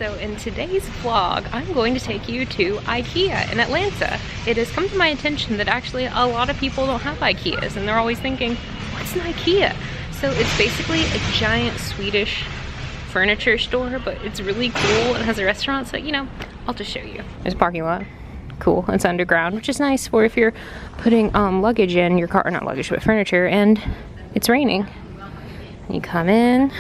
So in today's vlog, I'm going to take you to iKea in Atlanta. It has come to my attention that actually a lot of people don't have iKeas and they're always thinking, what's an iKea? So it's basically a giant Swedish furniture store, but it's really cool. It has a restaurant, so you know, I'll just show you. There's a parking lot. Cool, it's underground, which is nice for if you're putting luggage in your car, or not luggage, but furniture, and it's raining. You come in.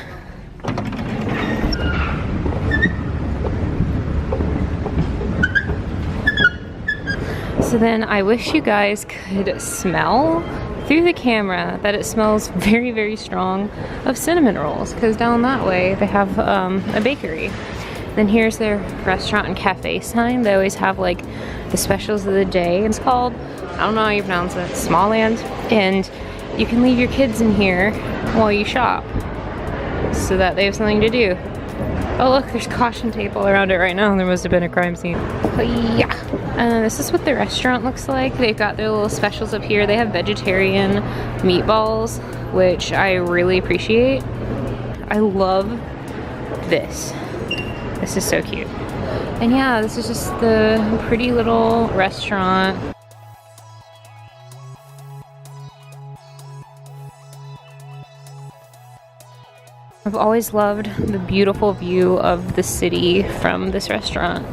So then I wish you guys could smell through the camera that it smells very, very strong of cinnamon rolls, because down that way they have a bakery. Then here's their restaurant and cafe sign. They always have like the specials of the day. It's called, I don't know how you pronounce it, Smallland. And you can leave your kids in here while you shop so that they have something to do. Oh look, there's caution tape all around it right now. There must have been a crime scene. But yeah. And this is what the restaurant looks like. They've got their little specials up here. They have vegetarian meatballs, which I really appreciate. I love this. This is so cute. And yeah, this is just the pretty little restaurant. I've always loved the beautiful view of the city from this restaurant.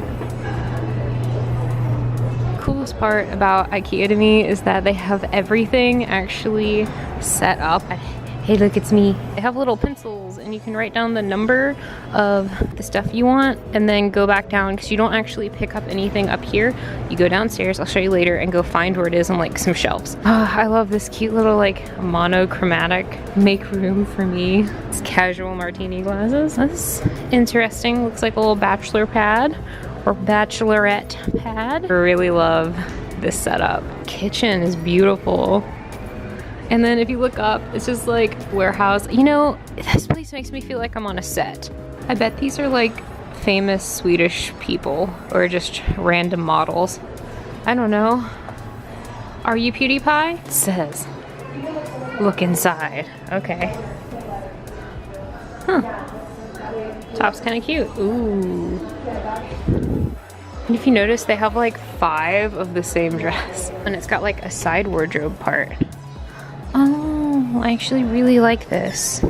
Coolest part about IKEA to me is that they have everything actually set up. Hey, look, it's me. They have little pencils and you can write down the number of the stuff you want and then go back down, because you don't actually pick up anything up here. You go downstairs, I'll show you later, and go find where it is on like some shelves. I love this cute little like monochromatic make room for me. It's casual martini glasses. That's interesting. Looks like a little bachelor pad or bachelorette pad. I really love this setup. Kitchen is beautiful. And then if you look up, it's just like warehouse. You know, this place makes me feel like I'm on a set. I bet these are like famous Swedish people or just random models. I don't know. Are you PewDiePie? It says, look inside. Okay. Huh. Top's kind of cute. Ooh. And if you notice, they have like 5 of the same dress. And it's got like a side wardrobe part. Oh, I actually really like this.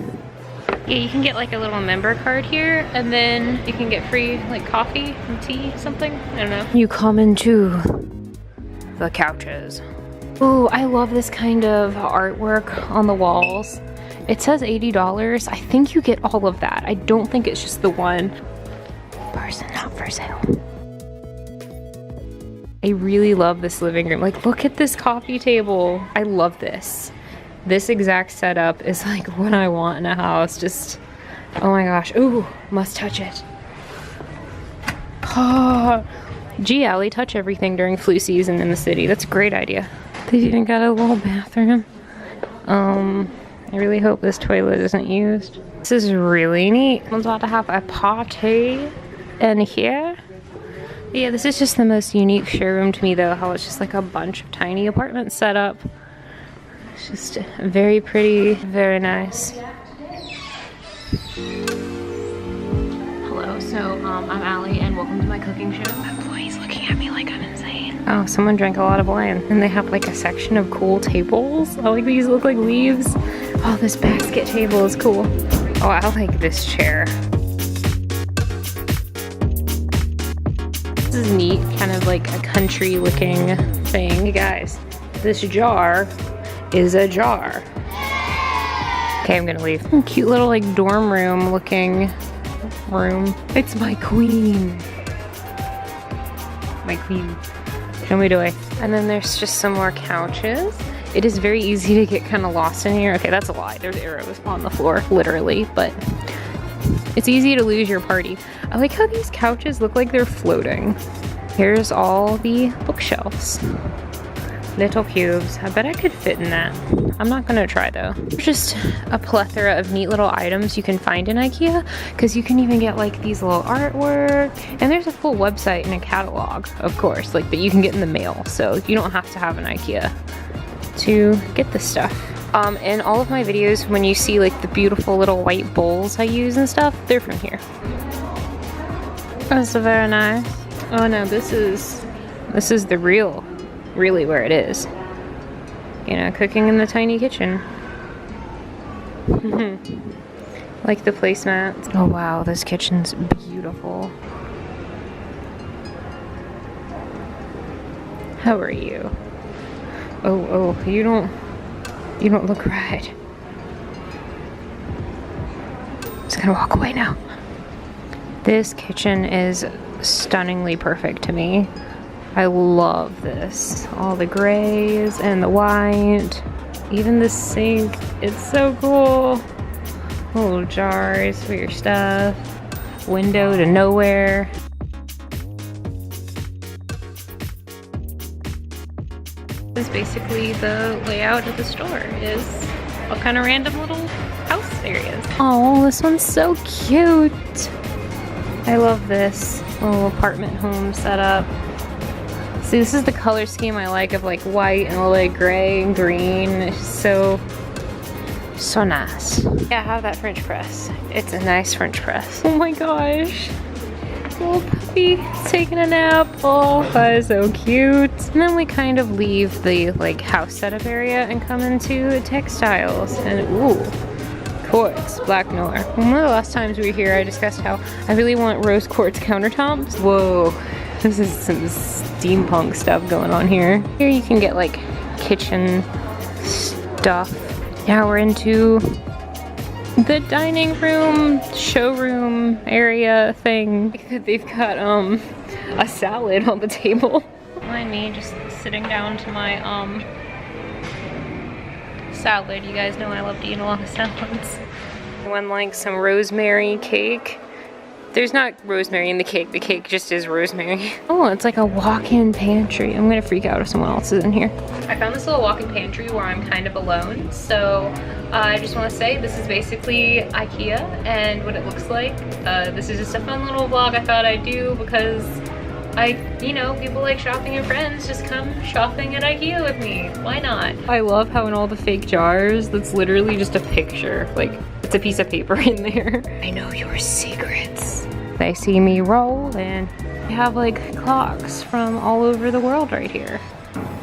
Yeah, you can get like a little member card here, and then you can get free like coffee and tea, something. I don't know. You come into the couches. Ooh, I love this kind of artwork on the walls. It says $80. I think you get all of that. I don't think it's just the one person, not for sale. I really love this living room. Like, look at this coffee table. I love this. This exact setup is like what I want in a house. Just, oh my gosh. Ooh, must touch it. Oh, gee, Alli, touch everything during flu season in the city. That's a great idea. They even got a little bathroom. I really hope this toilet isn't used. This is really neat. Someone's about to have a party in here. Yeah, this is just the most unique showroom to me though, how it's just like a bunch of tiny apartments set up. It's just very pretty, very nice. Hello, so I'm Alli and welcome to my cooking show. That boy's looking at me like I'm insane. Oh, someone drank a lot of wine. And they have like a section of cool tables. I like these, look like leaves. Oh, this basket table is cool. Oh, I like this chair. This is neat, kind of like a country looking thing. Hey guys, this jar is a jar. Okay, I'm gonna leave. Cute little like dorm room looking room. It's my queen. My queen. Show me the way. And then there's just some more couches. It is very easy to get kind of lost in here. Okay, that's a lie. There's arrows on the floor, literally, but it's easy to lose your party. I like how these couches look like they're floating. Here's all the bookshelves. Little cubes. I bet I could fit in that. I'm not gonna try though. There's just a plethora of neat little items you can find in IKEA, because you can even get like these little artwork, and there's a full website and a catalog, of course, like that you can get in the mail, so you don't have to have an IKEA to get this stuff. In all of my videos, when you see like the beautiful little white bowls I use and stuff, they're from here. That's very nice. Oh no, this is the really where it is. You know, cooking in the tiny kitchen. Like the placemats. Oh wow, this kitchen's beautiful. How are you? Oh, you don't look right. Just gonna walk away now. This kitchen is stunningly perfect to me. I love this. All the grays and the white. Even the sink. It's so cool. Little jars for your stuff. Window to nowhere. This is basically the layout of the store. Is all kind of random little house areas. Oh, this one's so cute. I love this little apartment home setup. See, this is the color scheme I like of like white and a little like gray and green. It's so nice. Yeah, I have that French press. It's a nice French press. Oh my gosh. Little puppy taking a nap. Oh, that is so cute. And then we kind of leave the like house setup area and come into textiles. And ooh, quartz, black noir. One of the last times we were here, I discussed how I really want rose quartz countertops. Whoa, this is some steampunk stuff going on here. Here you can get like kitchen stuff. Now we're into the dining room, showroom area thing. They've got a salad on the table. Don't mind me just sitting down to my salad. You guys know I love to eat a lot of salads. One like some rosemary cake. There's not rosemary in the cake just is rosemary. Oh, it's like a walk-in pantry. I'm gonna freak out if someone else is in here. I found this little walk-in pantry where I'm kind of alone, so I just want to say this is basically iKea and what it looks like. This is just a fun little vlog I thought I'd do because you know, people like shopping and friends, just come shopping at iKea with me. Why not? I love how in all the fake jars, that's literally just a picture. Like, it's a piece of paper in there. I know your secrets. They see me roll and they have like clocks from all over the world right here.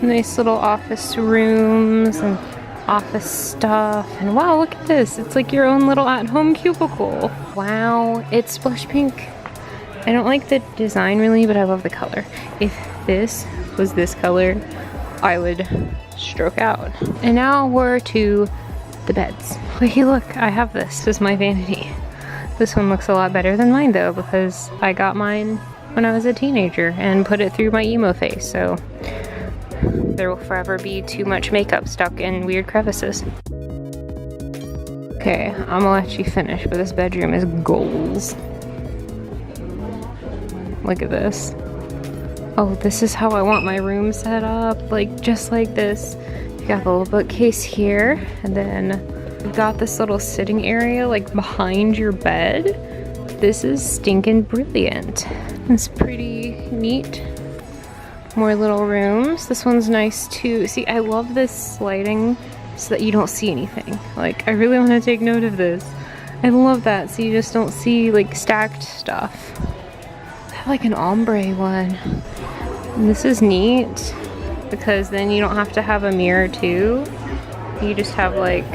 Nice little office rooms and office stuff. And wow, look at this. It's like your own little at-home cubicle. Wow, it's blush pink. I don't like the design really, but I love the color. If this was this color, I would stroke out. And now we're to the beds. Wait, look, I have this. This is my vanity. This one looks a lot better than mine though, because I got mine when I was a teenager and put it through my emo phase, so there will forever be too much makeup stuck in weird crevices. Okay, I'm gonna let you finish, but this bedroom is goals. Look at this. Oh, this is how I want my room set up, like just like this. You got the little bookcase here, and then you've got this little sitting area like behind your bed. This is stinking brilliant. It's pretty neat. More little rooms. This one's nice too. See, I love this lighting so that you don't see anything. Like, I really want to take note of this. I love that, so you just don't see like stacked stuff. Like an ombre one. And this is neat because then you don't have to have a mirror too. You just have like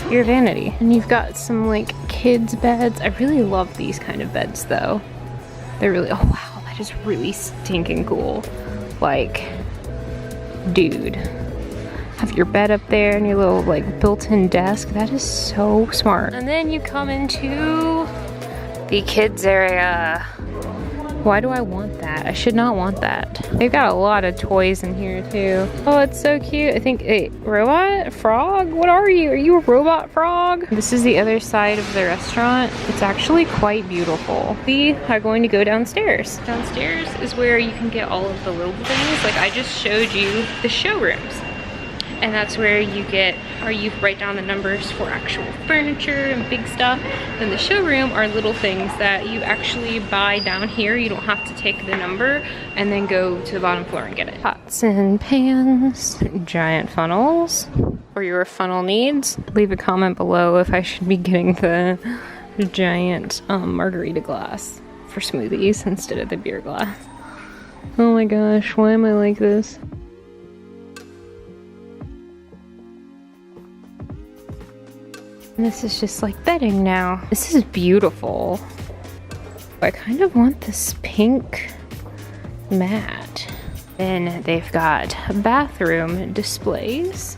your vanity. And you've got some like kids beds. I really love these kind of beds though. They're really, oh wow, that is really stinking cool. Like, dude, have your bed up there and your little like built-in desk. That is so smart. And then you come into the kids area. Why do I want that? I should not want that. They've got a lot of toys in here too. Oh, it's so cute. I think, hey, robot? Frog? What are you? Are you a robot frog? This is the other side of the restaurant. It's actually quite beautiful. We are going to go downstairs. Downstairs is where you can get all of the little things. Like I just showed you the showrooms. And that's where you get, or you write down the numbers for actual furniture and big stuff. Then the showroom are little things that you actually buy down here. You don't have to take the number and then go to the bottom floor and get it. Pots and pans, giant funnels for your funnel needs. Leave a comment below if I should be getting the giant margarita glass for smoothies instead of the beer glass. Oh my gosh, why am I like this? And this is just like bedding now. This is beautiful. I kind of want this pink mat. Then they've got bathroom displays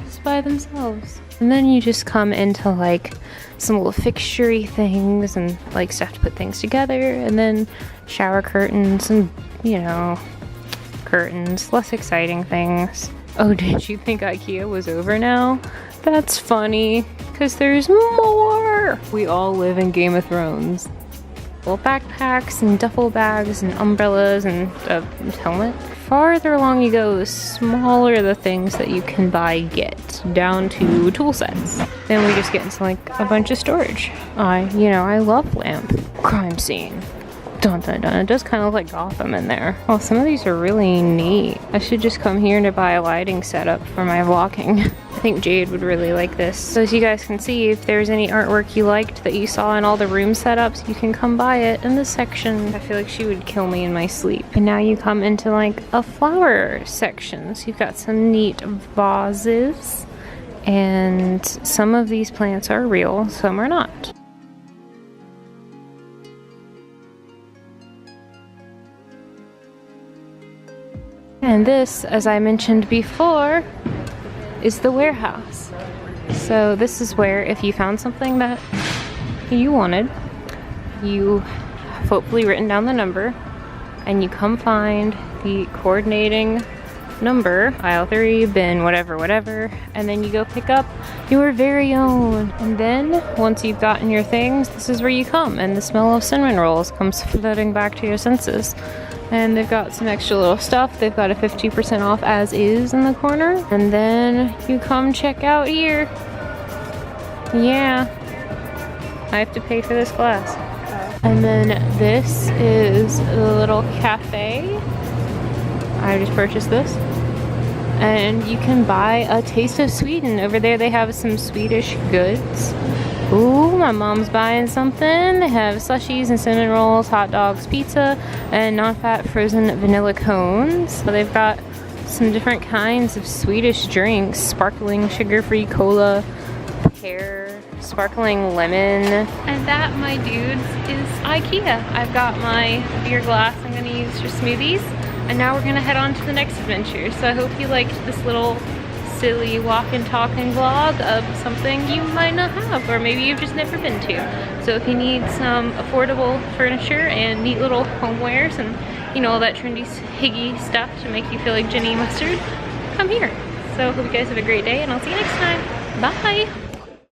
just by themselves. And then you just come into like some little fixture-y things and like stuff to put things together, and then shower curtains and, you know, curtains, less exciting things. Oh, did you think IKEA was over now? That's funny, because there's more! We all live in Game of Thrones. Little backpacks and duffel bags and umbrellas and a helmet. Farther along you go, the smaller the things that you can buy get, down to tool sets. Then we just get into like a bunch of storage. I love lamp. Crime scene. Dun dun dun. It does kind of look like Gotham in there. Oh, some of these are really neat. I should just come here to buy a lighting setup for my vlogging. I think Jade would really like this. So as you guys can see, if there's any artwork you liked that you saw in all the room setups, you can come buy it in this section. I feel like she would kill me in my sleep. And now you come into like a flower section. So you've got some neat vases, and some of these plants are real, some are not. And this, as I mentioned before, is the warehouse. So this is where if you found something that you wanted, you have hopefully written down the number, and you come find the coordinating number, aisle 3, bin, whatever, and then you go pick up your very own. And then once you've gotten your things, this is where you come, and the smell of cinnamon rolls comes flooding back to your senses. And they've got some extra little stuff. They've got a 50% off as is in the corner. And then you come check out here. Yeah, I have to pay for this glass. And then this is the little cafe. I just purchased this. And you can buy a taste of Sweden. Over there they have some Swedish goods. Ooh, my mom's buying something. They have slushies and cinnamon rolls, hot dogs, pizza, and non-fat frozen vanilla cones. So they've got some different kinds of Swedish drinks. Sparkling sugar-free cola, pear, sparkling lemon. And that, my dudes, is IKEA. I've got my beer glass I'm gonna use for smoothies. And now we're gonna head on to the next adventure. So I hope you liked this little silly walk and talking vlog of something you might not have, or maybe you've just never been to. So if you need some affordable furniture and neat little homewares and, you know, all that trendy higgy stuff to make you feel like Jenny Mustard, come here. So I hope you guys have a great day, and I'll see you next time. Bye!